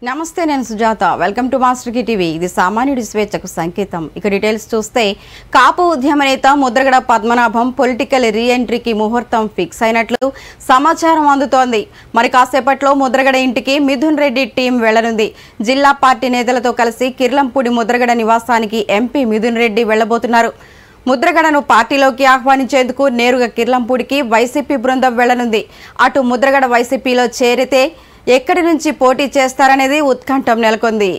నమస్తే నేను Sujatha welcome to master కి టీవీ ఇది సామాన్యుడి స్వేచ్ఛకు సంకేతం ఇక డీటెయిల్స్ చూస్తే కాపు ఉద్యమ నేత ముద్రగడ పద్మనాభం పొలిటికల్ రీ ఎంట్రీకి ముహూర్తం ఫిక్స్ అయినట్లు సమాచారం అందుతోంది మరి కాసేపట్లో ముద్రగడ ఇంటికి మిథున్ రెడ్డి టీం వెళ్లనుంది జిల్లా పార్టీ నేతలతో కలిసి కిర్లంపూడి ముద్రగడ నివాసానికి ఎంపీ మిథున్ రెడ్డి వెళ్లబోతున్నారు ముద్రగడను పార్టీలోకి ఆహ్వానించేందుకు నేరుగా కిర్లంపూడికి వైసీపీ బృందం వెళ్లనుంది అటు ముద్రగడ వైసీపీలో చేరితే ఎక్కడి నుంచి పోటీ చేస్తారనేది ఉత్కంఠం నెలకొంది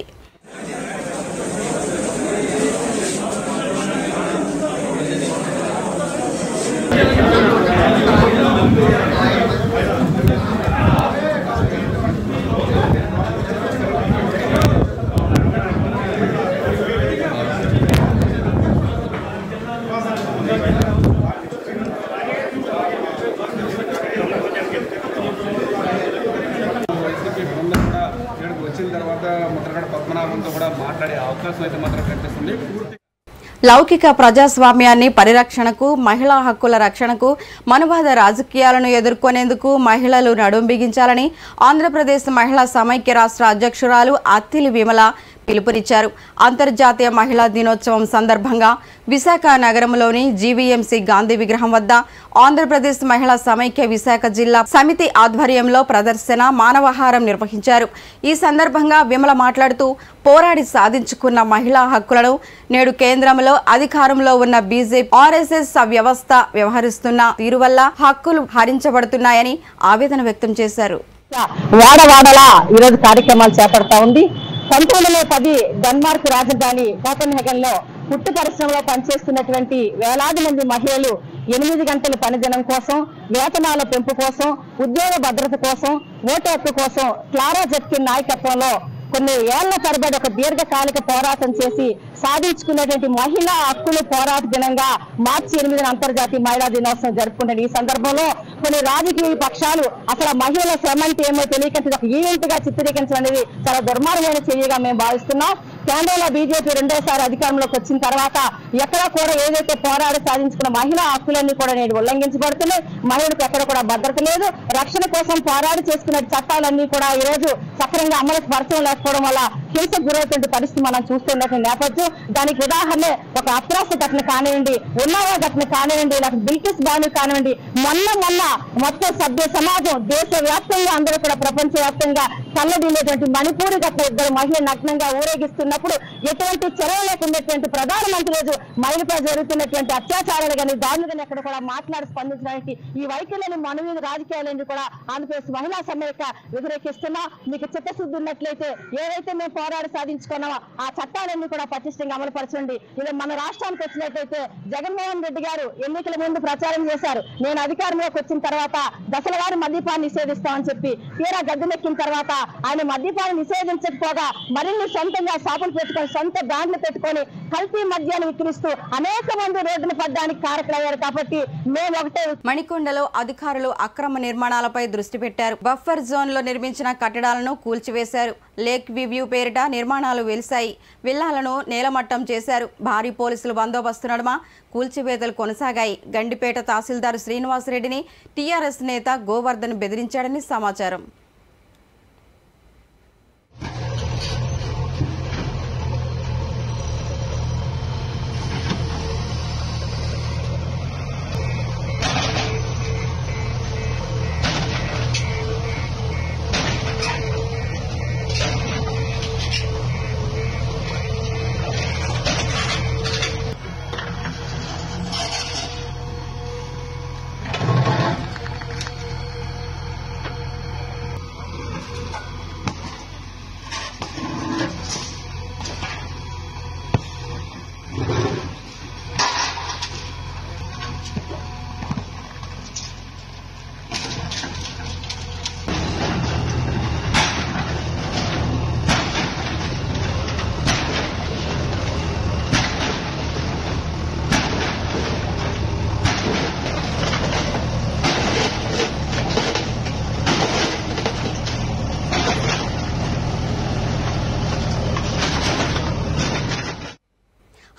లౌకిక ప్రజాస్వామ్యాన్ని పరిరక్షణకు మహిళా హక్కుల రక్షణకు మనువాద రాజకీయాలను ఎదుర్కొనేందుకు మహిళలు నడుం బిగించాలని ఆంధ్రప్రదేశ్ మహిళా సమైక్య రాష్ట్ర అధ్యక్షురాలు అత్తిలి విమల పిలుపునిచ్చారు అంతర్జాతీయ మహిళా దినోత్సవం సందర్భంగా విశాఖ నగరంలోని జీవీఎంసీ గాంధీ విగ్రహం వద్ద ఆంధ్రప్రదేశ్ మహిళా సమైక్య విశాఖ జిల్లా సమితి ఆధ్వర్యంలో ప్రదర్శన మానవహారం నిర్వహించారు ఈ సందర్భంగా విమల మాట్లాడుతూ పోరాడి సాధించుకున్న మహిళా హక్కులను నేడు కేంద్రంలో అధికారంలో ఉన్న బీజేపీ ఆర్ఎస్ఎస్ వ్యవస్థ వ్యవహరిస్తున్న తీరు వల్ల హక్కులు హరించబడుతున్నాయని ఆవేదన వ్యక్తం చేశారు వాడవాడలా ఈరోజు కార్యక్రమాలు చేపడతా ఉంది 1910 డెన్మార్క్ రాజధాని కోపెన్హెగన్ లో పుట్టు పరిశ్రమలో పనిచేస్తున్నటువంటి వేలాది మంది మహిళలు 8 గంటల పనిదినం కోసం వేతనాల పెంపు కోసం ఉద్యోగ భద్రత కోసం ఓటు హక్కు కోసం క్లారా జెట్కిన్ నాయకత్వంలో కొన్ని ఏళ్ల తరబడి ఒక దీర్ఘకాలిక పోరాటం చేసి సాధించుకున్నటువంటి మహిళా హక్కుల పోరాట దినంగా మార్చి 8న అంతర్జాతీయ మహిళా దినోత్సవం జరుపుకుంటారు ఈ సందర్భంలో కొన్ని రాజకీయ పక్షాలు అసలు మహిళల శ్రమ అంటే ఏమో తెలియక ఒక ఈవెంట్ గా చిత్రీకరించడం అనేది చాలా దుర్మార్గమైన చర్యగా మేము భావిస్తున్నాం కేంద్రంలో బీజేపీ రెండోసారి అధికారంలోకి వచ్చిన తర్వాత ఎక్కడ కూడా ఏదైతే పోరాడి సాధించుకున్న మహిళా హక్కులన్నీ కూడా నేడు ఉల్లంఘించబడుతున్నాయి మహిళలకు ఎక్కడ కూడా భద్రత లేదు రక్షణ కోసం పోరాడి చేసుకున్న చట్టాలన్నీ కూడా ఈ రోజు సక్రమంగా అమలుకు పరచడం లేకపోవడం వల్ల హింసకు గురవుతున్న పరిస్థితి మనం చూస్తున్నటువంటి నేపథ్యం దానికి ఉదాహరణ ఒక అత్రాస ఘటన కానివ్వండి ఉన్నావా ఘటన కానివ్వండి లేకపోతే బిల్కిస్ బాను కానివ్వండి మొన్న మొత్తం సభ్య సమాజం దేశవ్యాప్తంగా అందరూ కూడా ప్రపంచవ్యాప్తంగా కళ్ళడిల్లేటువంటి మణిపూరి ఘటన ఇద్దరు మహిళలు నగ్నంగా ఊరేగిస్తున్నప్పుడు ఎటువంటి చర్య లేకున్నటువంటి ప్రధానమంత్రి రోజు మహిళపై జరుగుతున్నటువంటి అత్యాచారాలు కానీ దాడులు కానీ ఎక్కడ కూడా మాట్లాడి స్పందించడానికి ఈ వైఖరిని మనవి రాజకీయాలన్నీ కూడా ఆంధ్రప్రదేశ్ మహిళా సమైక్య వ్యతిరేకిస్తున్నా మీకు చిత్తశుద్ధి ఉన్నట్లయితే ఏవైతే మేము పోరాడి సాధించుకున్నామో ఆ చట్టాలన్నీ కూడా పటిష్టంగా అమలుపరచండి ఇది మన రాష్ట్రానికి వచ్చినట్లయితే జగన్మోహన్ రెడ్డి గారు ఎన్నికల ముందు ప్రచారం చేశారు నేను అధికారంలోకి వచ్చిన తర్వాత దశల వారి మద్యపాన్ని నిషేధిస్తామని చెప్పి తీరా గద్దెనెక్కిన తర్వాత ఆయన మద్యపాన్ని నిషేధించకపోగా మరిన్ని సొంతంగా షాపులు పెట్టుకొని సొంత బ్రాండ్లు పెట్టుకొని కల్తీ మద్యాన్ని విక్రిస్తూ అనేక మంది రోడ్డున పడ్డానికి కారకులయ్యారు కాబట్టి మేము ఒకటే మణికొండలో అధికారులు అక్రమ నిర్మాణాలపై దృష్టి పెట్టారు బఫర్ జోన్ లో నిర్మించిన కట్టడాలను కూల్చివేశారు లేక్ వ్యూ పేరిట నిర్మాణాలు వెలిశాయి విల్లాలను నేలమట్టం చేశారు భారీ పోలీసులు బందోబస్తు నడుమ కూల్చివేతలు కొనసాగాయి గండిపేట తహసీల్దార్ శ్రీనివాసరెడ్డిని టీఆర్ఎస్ నేత గోవర్ధన్ బెదిరించాడని సమాచారం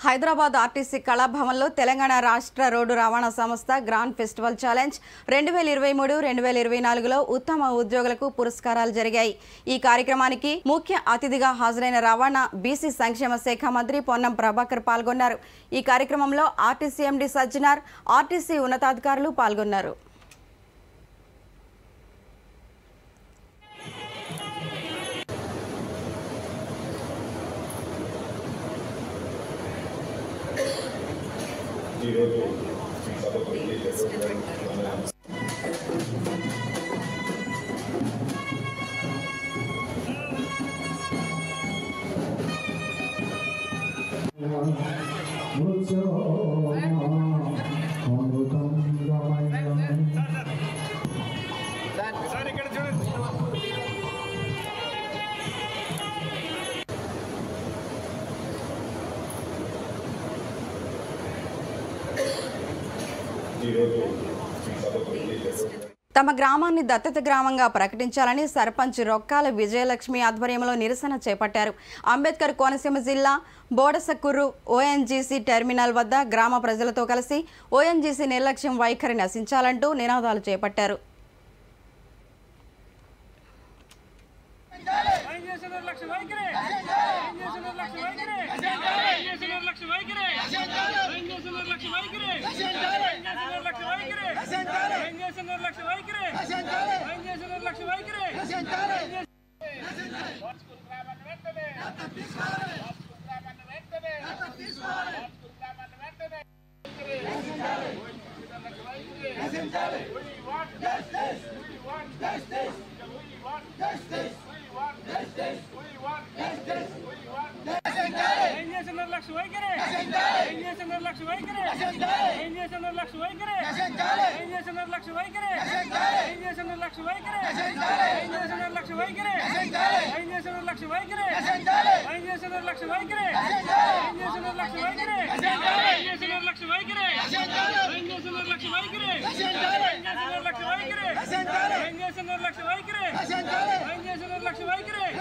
హైదరాబాద్ ఆర్టీసీ కళాభవన్లో తెలంగాణ రాష్ట్ర రోడ్డు రవాణా సంస్థ గ్రాండ్ ఫెస్టివల్ ఛాలెంజ్ 2023-2024లో ఉత్తమ ఉద్యోగులకు పురస్కారాలు జరిగాయి. ఈ కార్యక్రమానికి ముఖ్య అతిథిగా హాజరైన రవాణా బీసీ సంక్షేమ శాఖ మంత్రి పొన్నం ప్రభాకర్ పాల్గొన్నారు. ఈ కార్యక్రమంలో ఆర్టీసీ ఎండీ సజ్జనార్, ఆర్టీసీ ఉన్నతాధికారులు పాల్గొన్నారు. తమ గ్రామాన్ని దత్తత గ్రామంగా ప్రకటించాలని సర్పంచ్ రొక్కాల విజయలక్ష్మి ఆధ్వర్యంలో నిరసన చేపట్టారు. అంబేద్కర్ కోనసీమ జిల్లా బోడసకుర్రు ఓఎన్జీసీ టెర్మినల్ వద్ద గ్రామ ప్రజలతో కలిసి ఓఎన్జీసీ నిర్లక్ష్యం వైఖరి నశించాలంటూ నినాదాలు చేపట్టారు.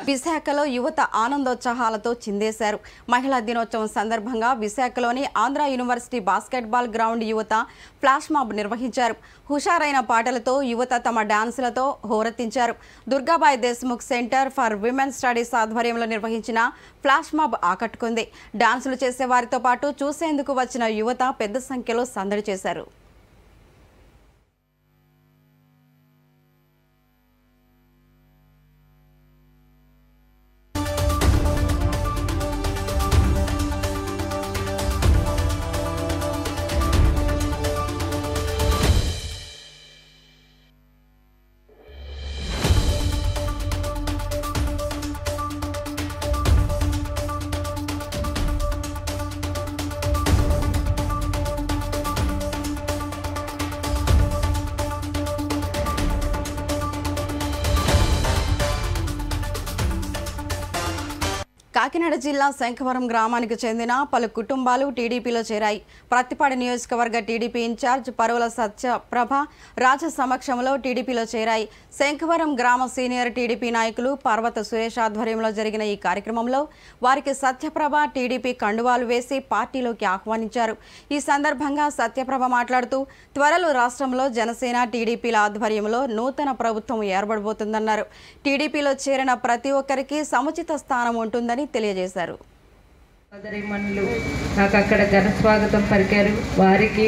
విశాఖలో యువత ఆనందోత్సాహాలతో చిందేశారు. మహిళా దినోత్సవం సందర్భంగా విశాఖలోని ఆంధ్ర యూనివర్సిటీ బాస్కెట్బాల్ గ్రౌండ్ యువత ఫ్లాష్ మాబ్ నిర్వహించారు. హుషారైన పాటలతో యువత తమ డాన్సులతో హోరెత్తించారు. Durgabai Deshmukh Centre for Women Studies ఆధ్వర్యంలో నిర్వహించిన ఫ్లాష్ మాబ్ ఆకట్టుకుంది. డాన్సులు చేసే వారితో పాటు చూసేందుకు వచ్చిన యువత పెద్ద సంఖ్యలో సందడి చేశారు. కాకినాడ జిల్లా శంఖవరం గ్రామానికి చెందిన పలు కుటుంబాలు టీడీపీలో చేరాయి. ప్రత్తిపాడు నియోజకవర్గ టీడీపీ ఇన్ఛార్జ్ పరువుల సత్యప్రభ రాజ సమక్షంలో టీడీపీలో చేరాయి. శంఖవరం గ్రామ సీనియర్ టీడీపీ నాయకులు పర్వత సురేష్ ఆధ్వర్యంలో జరిగిన ఈ కార్యక్రమంలో వారికి సత్యప్రభ టీడీపీ కండువాలు వేసి పార్టీలోకి ఆహ్వానించారు. ఈ సందర్భంగా సత్యప్రభ మాట్లాడుతూ త్వరలో రాష్ట్రంలో జనసేన టీడీపీల ఆధ్వర్యంలో నూతన ప్రభుత్వం ఏర్పడబోతుందన్నారు. టీడీపీలో చేరిన ప్రతి ఒక్కరికి సముచిత స్థానం ఉంటుందని తెలియజేశారు. సోదరిమణులు నాకు అక్కడ ఘన స్వాగతం పలికారు. వారికి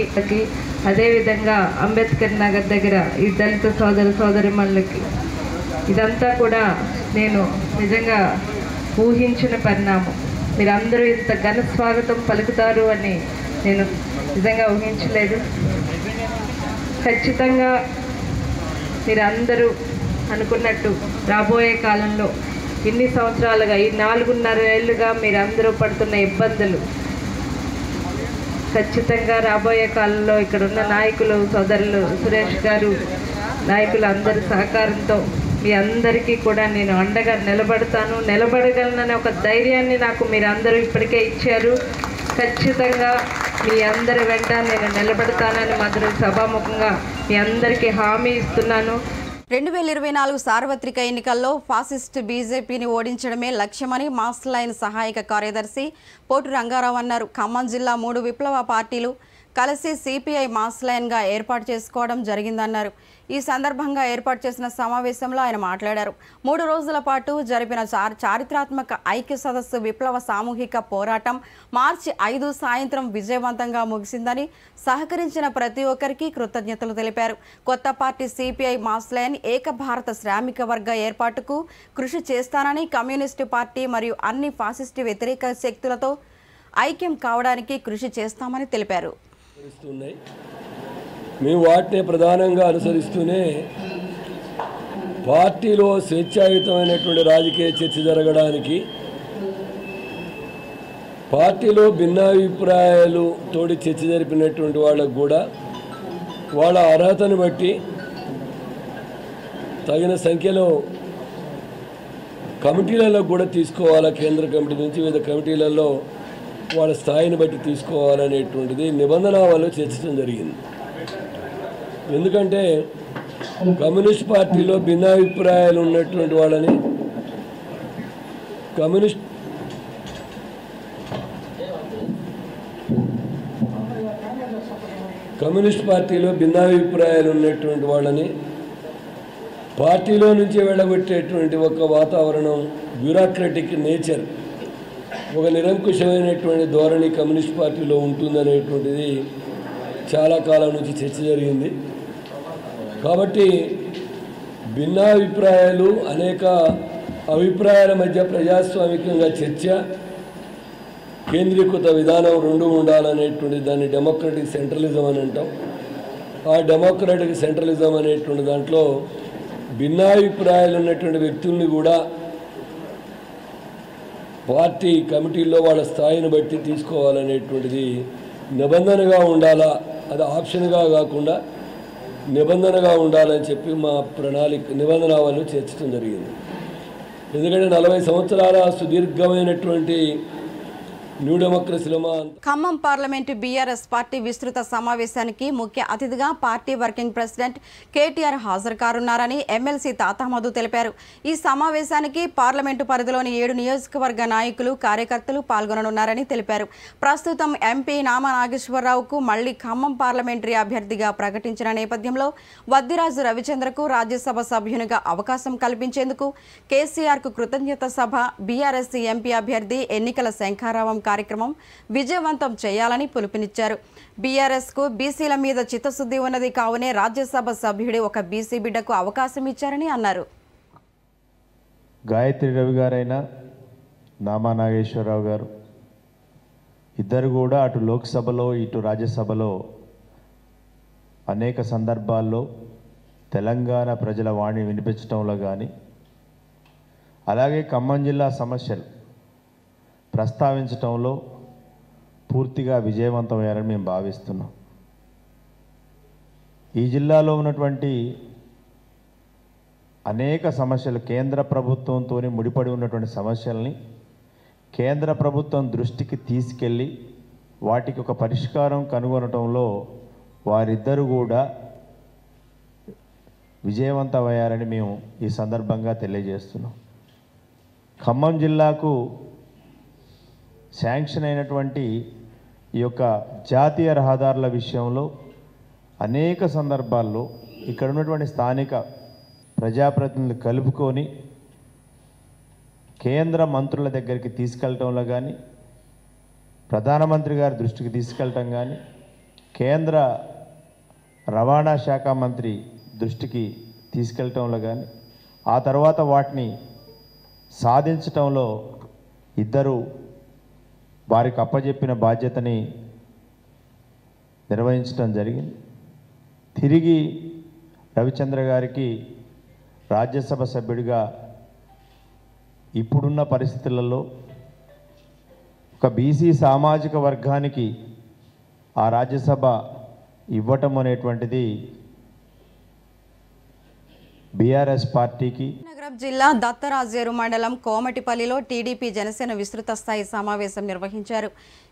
అదేవిధంగా అంబేద్కర్ నగర్ దగ్గర ఈ దళిత సోదరిమణులకి ఇదంతా కూడా నేను నిజంగా ఊహించిన పరిణామం. మీరందరూ ఇంత ఘన స్వాగతం పలుకుతారు అని నేను నిజంగా ఊహించలేదు. ఖచ్చితంగా మీరందరూ అనుకున్నట్టు రాబోయే కాలంలో ఇన్ని సంవత్సరాలుగా ఈ 4.5 ఏళ్ళుగా మీరందరూ పడుతున్న ఇబ్బందులు ఖచ్చితంగా రాబోయే కాలంలో ఇక్కడ ఉన్న నాయకులు సోదరులు సురేష్ గారు నాయకులు అందరి సహకారంతో మీ అందరికీ కూడా నేను అండగా నిలబడగలననే ఒక ధైర్యాన్ని నాకు మీరందరూ ఇప్పటికే ఇచ్చారు. ఖచ్చితంగా మీ అందరి వెంట నేను నిలబడతానని మాత్రం సభాముఖంగా మీ అందరికీ హామీ ఇస్తున్నాను. 2024 సార్వత్రిక ఎన్నికల్లో ఫాసిస్ట్ బీజేపీని ఓడించడమే లక్ష్యమని మాస్ లైన్ సహాయక కార్యదర్శి పోటు రంగారావు అన్నారు. ఖమ్మం జిల్లా 3 విప్లవ పార్టీలు కలిసి సిపిఐ మాస్ లైన్గా ఏర్పాటు చేసుకోవడం జరిగిందన్నారు. ఈ సందర్భంగా ఏర్పాటు చేసిన సమావేశంలో ఆయన మాట్లాడారు. 3 రోజుల పాటు జరిపిన చారిత్రాత్మక ఐక్య సదస్సు విప్లవ సామూహిక పోరాటం మార్చి 5 సాయంత్రం విజయవంతంగా ముగిసిందని, సహకరించిన ప్రతి ఒక్కరికి కృతజ్ఞతలు తెలిపారు. కొత్త పార్టీ సిపిఐ మాస్ లైన్ ఏక భారత శ్రామిక వర్గ ఏర్పాటుకు కృషి చేస్తానని, కమ్యూనిస్టు పార్టీ మరియు అన్ని ఫాసిస్టు వ్యతిరేక శక్తులతో ఐక్యం కావడానికి కృషి చేస్తామని తెలిపారు. మేము వాటిని ప్రధానంగా అనుసరిస్తూనే పార్టీలో స్వేచ్ఛాయుతమైనటువంటి రాజకీయ చర్చ జరగడానికి, పార్టీలో భిన్నాభిప్రాయాలు తోడి చర్చ జరిపినటువంటి వాళ్ళకు కూడా వాళ్ళ అర్హతను బట్టి తగిన సంఖ్యలో కమిటీలలో కూడా తీసుకోవాలా, కేంద్ర కమిటీ నుంచి వివిధ కమిటీలలో వాళ్ళ స్థాయిని బట్టి తీసుకోవాలనేటువంటిది నిబంధనలు చర్చించడం జరిగింది. ఎందుకంటే కమ్యూనిస్ట్ పార్టీలో భిన్నాభిప్రాయాలు ఉన్నటువంటి వాళ్ళని కమ్యూనిస్ట్ పార్టీలో భిన్నాభిప్రాయాలు ఉన్నటువంటి వాళ్ళని పార్టీలో నుంచి వెళ్ళగొట్టేటువంటి ఒక వాతావరణం, బ్యూరోక్రటిక్ నేచర్, ఒక నిరంకుశమైనటువంటి ధోరణి కమ్యూనిస్ట్ పార్టీలో ఉంటుందనేటువంటిది చాలా కాలం నుంచి చర్చ జరిగింది. కాబట్టి భిన్నాభిప్రాయాలు, అనేక అభిప్రాయాల మధ్య ప్రజాస్వామికంగా చర్చ, కేంద్రీకృత విధానం రెండు ఉండాలనేటువంటి దాన్ని డెమోక్రటిక్ సెంట్రలిజం అని అంటాం. ఆ డెమోక్రటిక్ సెంట్రలిజం అనేటువంటి దాంట్లో భిన్నాభిప్రాయాలు ఉన్నటువంటి వ్యక్తుల్ని కూడా పార్టీ కమిటీల్లో వాళ్ళ స్థాయిని బట్టి తీసుకోవాలనేటువంటిది నిబంధనగా ఉండాలా, అది ఆప్షన్గా కాకుండా నిబంధనగా ఉండాలని చెప్పి మా ప్రణాళిక నిబంధనలు చేర్చడం జరిగింది. ఎందుకంటే 40 సంవత్సరాల సుదీర్ఘమైనటువంటి న్యూ డెమోక్రసీలో ఖమ్మం పార్లమెంటు బీఆర్ఎస్ పార్టీ విస్తృత సమావేశానికి ముఖ్య అతిథిగా పార్టీ వర్కింగ్ ప్రెసిడెంట్ కేటీఆర్ హాజరు కానున్నారని ఎమ్మెల్సీ తాతామధు తెలిపారు. ఈ సమావేశానికి పార్లమెంటు పరిధిలోని 7 నియోజకవర్గ నాయకులు, కార్యకర్తలు పాల్గొననున్నారని తెలిపారు. ప్రస్తుతం ఎంపీ నామా నాగేశ్వరరావుకు మళ్లీ ఖమ్మం పార్లమెంటరీ అభ్యర్థిగా ప్రకటించిన నేపథ్యంలో వద్దిరాజు రవిచంద్రకు రాజ్యసభ సభ్యునిగా అవకాశం కల్పించేందుకు కేసీఆర్కు కృతజ్ఞత సభ, బీఆర్ఎస్ ఎంపీ అభ్యర్థి ఎన్నికల శంఖారావం కార్యక్రమం విజయవంతం చేయాలని పిలుపునిచ్చారు. బీఆర్ఎస్కు బీసీల మీద చిత్తశుద్ధి ఉన్నది కావునే రాజ్యసభ సభ్యుడి ఒక బీసీ బిడ్డకు అవకాశం ఇచ్చారని అన్నారు. గాయత్రి రవి గారైనా నామా నాగేశ్వరరావు గారు ఇద్దరు కూడా అటు లోక్సభలో ఇటు రాజ్యసభలో అనేక సందర్భాల్లో తెలంగాణ ప్రజల వాణి వినిపించడంలో కానీ, అలాగే ఖమ్మం జిల్లా సమస్యలు ప్రస్తావించటంలో పూర్తిగా విజయవంతమయ్యారని మేము భావిస్తున్నాం. ఈ జిల్లాలో ఉన్నటువంటి అనేక సమస్యలు, కేంద్ర ప్రభుత్వంతో ముడిపడి ఉన్నటువంటి సమస్యల్ని కేంద్ర ప్రభుత్వం దృష్టికి తీసుకెళ్ళి వాటికి ఒక పరిష్కారం కనుగొనటంలో వారిద్దరూ కూడా విజయవంతమయ్యారని మేము ఈ సందర్భంగా తెలియజేస్తున్నాం. ఖమ్మం జిల్లాకు శాంక్షన్ అయినటువంటి ఈ యొక్క జాతీయ రహదారుల విషయంలో అనేక సందర్భాల్లో ఇక్కడ ఉన్నటువంటి స్థానిక ప్రజాప్రతినిధులు కలుపుకొని కేంద్ర మంత్రుల దగ్గరికి తీసుకెళ్ళటంలో కానీ, ప్రధానమంత్రి గారి దృష్టికి తీసుకెళ్ళటం కానీ, కేంద్ర రవాణా శాఖ మంత్రి దృష్టికి తీసుకెళ్ళటంలో కానీ, ఆ తర్వాత వాటిని సాధించటంలో ఇద్దరు వారికి అప్పజెప్పిన బాధ్యతని నిర్వహించడం జరిగింది. తిరిగి రవిచంద్ర గారికి రాజ్యసభ సభ్యుడిగా ఇప్పుడున్న పరిస్థితులలో ఒక బీసీ సామాజిక వర్గానికి ఆ రాజ్యసభ ఇవ్వటం అనేటువంటిది బీఆర్ఎస్ పార్టీకి నగర కడప జిల్లా దత్తరాజేరు మండలం కోమటిపల్లిలో టీడీపీ జనసేన విస్తృత స్థాయి సమావేశం నిర్వహించారు.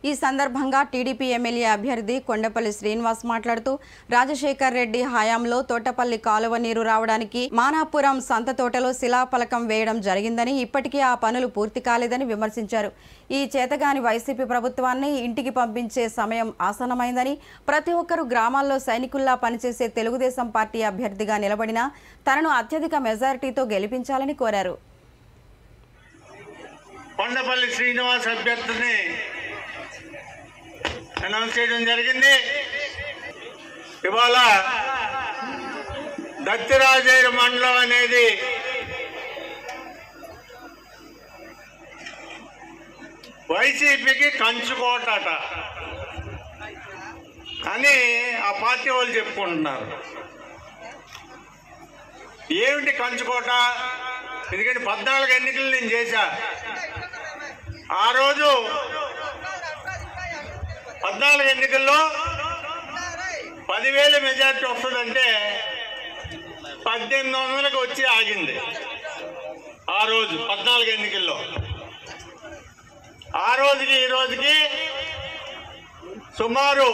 ఈ సందర్భంగా టీడీపీ ఎమ్మెల్యే అభ్యర్థి కొండపల్లి శ్రీనివాస్ మాట్లాడుతూ రాజశేఖర్ రెడ్డి హయాంలో తోటపల్లి కాలువ నీరు రావడానికి మానాపురం సంత తోటలో శిలాఫలకం వేయడం జరిగిందని, ఇప్పటికీ ఆ పనులు పూర్తి కాలేదని విమర్శించారు. ఈ చేతగాని వైసీపీ ప్రభుత్వాన్ని ఇంటికి పంపించే సమయం ఆసన్నమైందని, ప్రతి ఒక్కరూ గ్రామాల్లో సైనికుల్లా పనిచేసే తెలుగుదేశం పార్టీ అభ్యర్థిగా నిలబడిన తనను అత్యధిక మెజారిటీతో గెలిపించాలని కోరారు. కొండపల్లి శ్రీనివాస్ అభ్యర్థిని అనౌన్స్ చేయడం జరిగింది. ఇవాళ దత్తిరాజేరు మండలం అనేది వైసీపీకి కంచుకోటట అని ఆ పార్టీ వాళ్ళు చెప్పుకుంటున్నారు. ఏమిటి కంచుకోట? ఎందుకంటే 14 ఎన్నికలు నేను చేశా. ఆ రోజు 14 ఎన్నికల్లో 10,000 మెజార్టీ వస్తుందంటే 1800కి వచ్చి ఆగింది. ఆ రోజు 14 ఎన్నికల్లో. ఆ రోజుకి ఈ రోజుకి సుమారు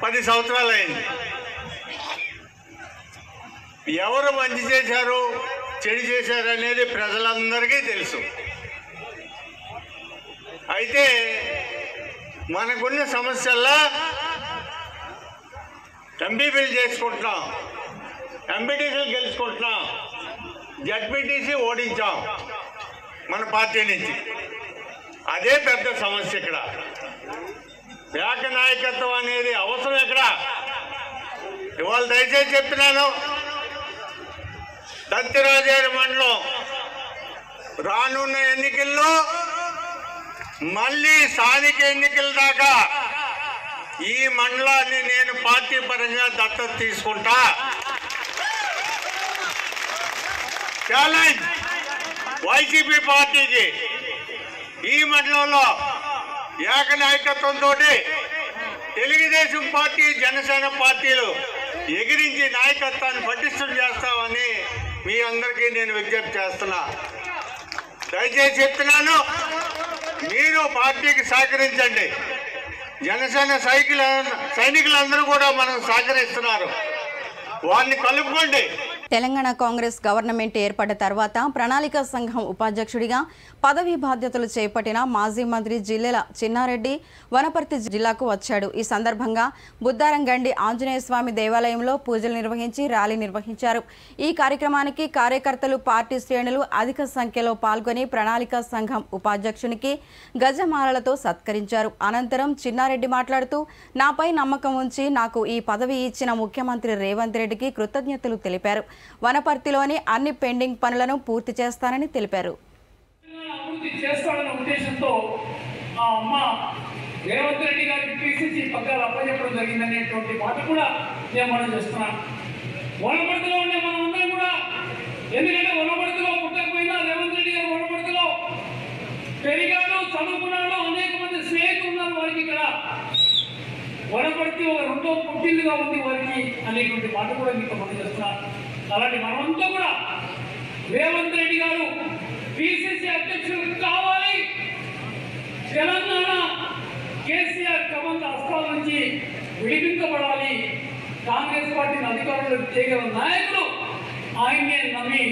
10 సంవత్సరాలు అయింది. ఎవరు మంచి చేశారు, చెడు చేశారు అనేది ప్రజలందరికీ తెలుసు. అయితే మనకున్న సమస్యల్లో ఎంపీపీలు చేసుకుంటున్నాం, ఎంపీటీసీలు గెలుచుకుంటున్నాం, జడ్పీటీసీ ఓడించాం మన పార్టీ నుంచి. అదే పెద్ద సమస్య. ఇక్కడ ఏక నాయకత్వం అనేది అవసరం. ఎక్కడ ఇవాళ దయచేసి చెప్తున్నాను, దత్తిరాజేరు మండలం రానున్న ఎన్నికల్లో మళ్ళీ స్థానిక ఎన్నికల దాకా ఈ మండలాన్ని నేను పార్టీ పరంగా దత్తత తీసుకుంటా. ఛాలెంజ్ వైసీపీ పార్టీకి. ఈ మండలంలో ఏకనాయకత్వంతో తెలుగుదేశం పార్టీ, జనసేన పార్టీలు ఎగిరించి నాయకత్వాన్ని పటిష్టం చేస్తామని మీ అందరికీ నేను విజ్ఞప్తి చేస్తున్నా. దయచేసి చెప్తున్నాను, మీరు పార్టీకి సహకరించండి. జనసేన సైనికులందరూ కూడా మనం సహకరిస్తున్నారు, వారిని కలుపుకోండి. తెలంగాణ కాంగ్రెస్ గవర్నమెంట్ ఏర్పడ్డ తర్వాత ప్రణాళిక సంఘం ఉపాధ్యక్షుడిగా పదవీ బాధ్యతలు చేపట్టిన మాజీ మంత్రి జిల్లెల చిన్నారెడ్డి వనపర్తి జిల్లాకు వచ్చాడు. ఈ సందర్భంగా బుద్దారంగండి ఆంజనేయ స్వామి దేవాలయంలో పూజలు నిర్వహించి ర్యాలీ నిర్వహించారు. ఈ కార్యక్రమానికి కార్యకర్తలు, పార్టీ శ్రేణులు అధిక సంఖ్యలో పాల్గొని ప్రణాళిక సంఘం ఉపాధ్యక్షునికి గజమాలలతో సత్కరించారు. అనంతరం చిన్నారెడ్డి మాట్లాడుతూ, నాపై నమ్మకం ఉంచి నాకు ఈ పదవి ఇచ్చిన ముఖ్యమంత్రి రేవంత్ రెడ్డికి కృతజ్ఞతలు తెలిపారు. వనపర్తిలోని అన్ని పెండింగ్ పనులను పూర్తి చేస్తానని తెలిపారు. అభివృద్ధి చేస్తాడన్న ఉద్దేశంతో ఆ అమ్మ రేవంత్ రెడ్డి గారికి పిసిసి పగ్గాలు అప్పచెప్పడం జరిగిందనేటువంటి మాట కూడా నేను మనం చేస్తున్నాను. వనపర్తిలో ఉండే మనం అందరం కూడా, ఎందుకంటే వనపర్తిలో పుట్టకపోయినా రేవంత్ రెడ్డి గారు వనపర్తిలో పెరిగాడు, చదువుకున్నాడు, అనేక మంది స్నేహితులు ఉన్నారు వారికి. ఇక్కడ వనపర్తి ఒక రెండో పుట్టిల్లుగా ఉంది వారికి అనేటువంటి మాట కూడా మీతో మనం చేస్తున్నాను. అలాంటి మనమంతా కూడా రేవంత్ రెడ్డి గారు పిసిసి అధ్యక్షులు కావాలి. తెలంగాణ కేసీఆర్ కమంత అస్త్రాల నుంచి విడిపించబడాలి. కాంగ్రెస్ పార్టీని అధికారంలోకి చేయగల నాయకుడు ఆయన్నే నమ్మి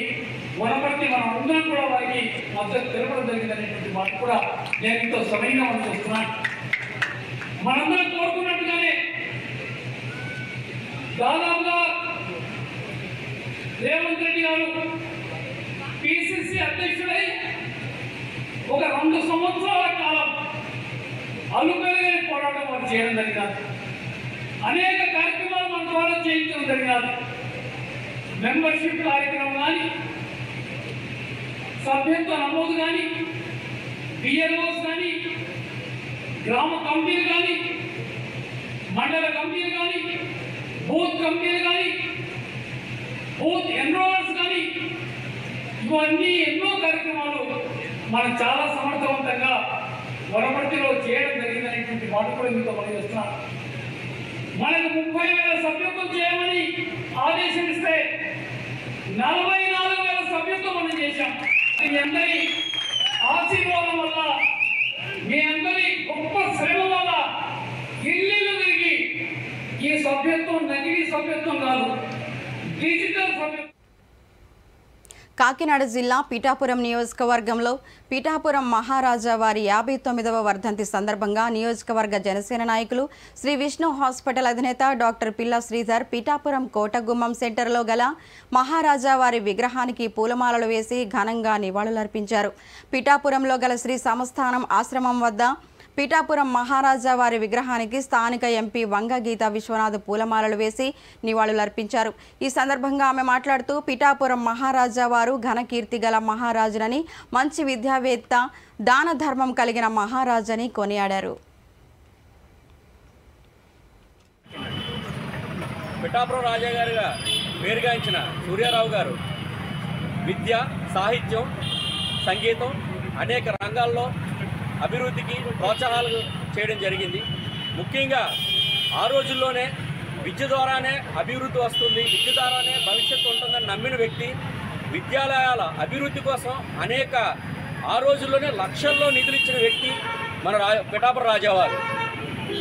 వనపర్తి మనం అందరం కూడా వారికి మద్దతు తెలపడం జరిగిందనేటువంటి మాట కూడా నేను ఇంతో సమయంగా మనం చేస్తున్నాను. మనందరం కోరుకున్నట్టుగానే దాదాపుగా రేవంత్ రెడ్డి గారు పిసిసి అధ్యక్షుడై ఒక 2 సంవత్సరాల కాలం అలుపెరగని పోరాటం వారు చేయడం జరిగినది. అనేక కార్యక్రమాలు మన ద్వారా చేయించడం జరిగినది. మెంబర్షిప్ కార్యక్రమం కానీ, సభ్యత్వ నమోదు కానీ, బిఎల్ఓస్ కానీ, గ్రామ కమిటీలు కానీ, మండల కమిటీలు కానీ, బూత్ కమిటీలు కానీ, బూత్ ఎన్రోలర్స్ కానీ, ఇవన్నీ ఎన్నో కార్యక్రమాలు మనం చాలా సమర్థవంతంగా వనపర్తిలో చేయడం జరిగిందనేటువంటి మాట కూడా మీతో మనం చేస్తున్నాం. మనకు 30,000 సభ్యత్వం చేయమని ఆదేశం ఇస్తే 44,000 సభ్యత్వం మనం చేశాం. మీ అందరి ఆశీర్వాదం వల్ల, మీ అందరి గొప్ప శ్రమ వల్ల ఇల్లు తిరిగి ఈ సభ్యత్వం నకిలీ సభ్యత్వం కాదు, డిజిటల్ సభ్యత్వం. కాకినాడ జిల్లా పీఠాపురం నియోజకవర్గంలో పీఠాపురం మహారాజా వారి 59వ వర్ధంతి సందర్భంగా నియోజకవర్గ జనసేన నాయకులు శ్రీ విష్ణు హాస్పిటల్ అధినేత డాక్టర్ పిల్ల శ్రీధర్ పీఠాపురం కోటగుమ్మం సెంటర్లో గల మహారాజా వారి విగ్రహానికి పూలమాలలు వేసి ఘనంగా నివాళులర్పించారు. పీఠాపురంలో గల శ్రీ సమస్థానం ఆశ్రమం వద్ద పీఠాపురం మహారాజా వారి విగ్రహానికి స్థానిక ఎంపీ వంగ గీత విశ్వనాథ్ పూలమాలలు వేసి నివాళులర్పించారు. ఈ సందర్భంగా ఆమె మాట్లాడుతూ పీఠాపురం మహారాజా వారు ఘనకీర్తి గల మహారాజునని, మంచి విద్యావేత్త, దాన ధర్మం కలిగిన మహారాజని కొనియాడారు. పిఠాపురం రాజా గారిగా పేరుగాంచిన సూర్యారావు గారు విద్య, సాహిత్యం, సంగీతం అనేక రంగాల్లో అభివృద్ధికి ప్రోత్సాహాలు చేయడం జరిగింది. ముఖ్యంగా ఆ రోజుల్లోనే విద్య ద్వారానే అభివృద్ధి వస్తుంది, విద్య ద్వారానే భవిష్యత్తు ఉంటుందని నమ్మిన వ్యక్తి. విద్యాలయాల అభివృద్ధి కోసం ఆ రోజుల్లోనే లక్షల్లో నిధులు ఇచ్చిన వ్యక్తి మన పిఠాపురం రాజావారు.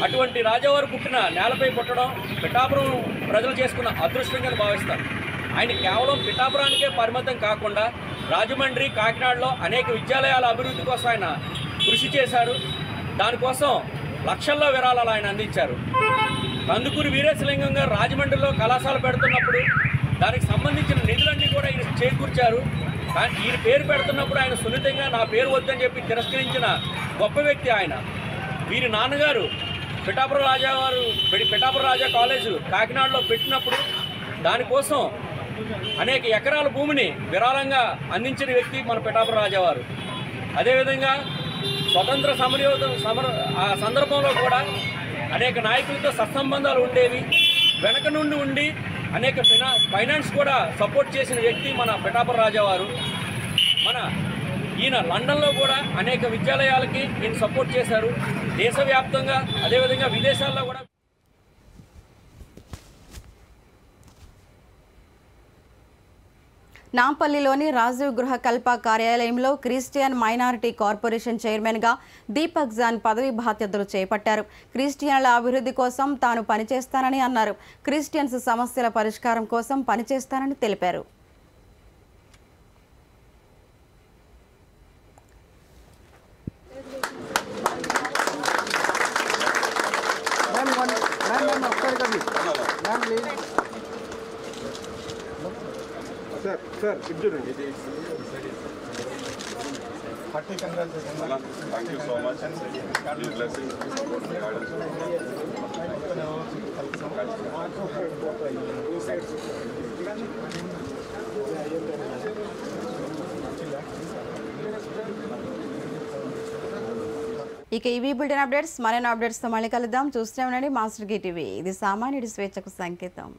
అటువంటి రాజావారు పుట్టిన నేలపై పుట్టడం పిఠాపురం ప్రజలు చేసుకున్న అదృష్టంగా భావిస్తారు. ఆయన కేవలం పిఠాపురానికే పరిమితం కాకుండా రాజమండ్రి, కాకినాడలో అనేక విద్యాలయాల అభివృద్ధి కోసం ఆయన కృషి చేశారు. దానికోసం లక్షల్లో విరాళాలు ఆయన అందించారు. కందుకూరి వీరేశలింగం గారు రాజమండ్రిలో కళాశాల పెడుతున్నప్పుడు దానికి సంబంధించిన నిధులన్నీ కూడా ఆయన చేకూర్చారు. కానీ ఈయన పేరు పెడుతున్నప్పుడు ఆయన సున్నితంగా నా పేరు వద్దని చెప్పి తిరస్కరించిన గొప్ప వ్యక్తి ఆయన. వీరి నాన్నగారు పిఠాపురం రాజా కాలేజు కాకినాడలో పెట్టినప్పుడు దానికోసం అనేక ఎకరాల భూమిని విరాళంగా అందించిన వ్యక్తి మన పిఠాపురం రాజావారు. అదేవిధంగా స్వతంత్ర ఆ సందర్భంలో కూడా అనేక నాయకులతో సత్సంబంధాలు ఉండేవి. వెనక నుండి ఉండి అనేక ఫైనాన్స్ కూడా సపోర్ట్ చేసిన వ్యక్తి మన పిఠాపురం రాజావారు. ఈయన లండన్లో కూడా అనేక విద్యాలయాలకి ఈయన సపోర్ట్ చేశారు. దేశవ్యాప్తంగా అదేవిధంగా విదేశాల్లో కూడా. నాంపల్లిలోని రాజీవ్ గృహ కల్ప కార్యాలయంలో క్రిస్టియన్ మైనారిటీ కార్పొరేషన్ చైర్మన్గా దీపక్ జాన్ పదవి బాధ్యతలు చేపట్టారు. క్రిస్టియన్ల అభివృద్ధి కోసం తాను పనిచేస్తానని అన్నారు. క్రిస్టియన్స్ సమస్యల పరిష్కారం కోసం పనిచేస్తానని తెలిపారు. సార్ చూడండి. Thank you so much. ఇక ఇవి బులెటిన్ అప్డేట్స్. మరిన్ని అప్డేట్స్తో మళ్ళీ కలుద్దాం. చూస్తూనే ఉండండి మాస్టర్ టీవీ. ఇది సామాన్యుడి స్వేచ్ఛకు సంకేతం.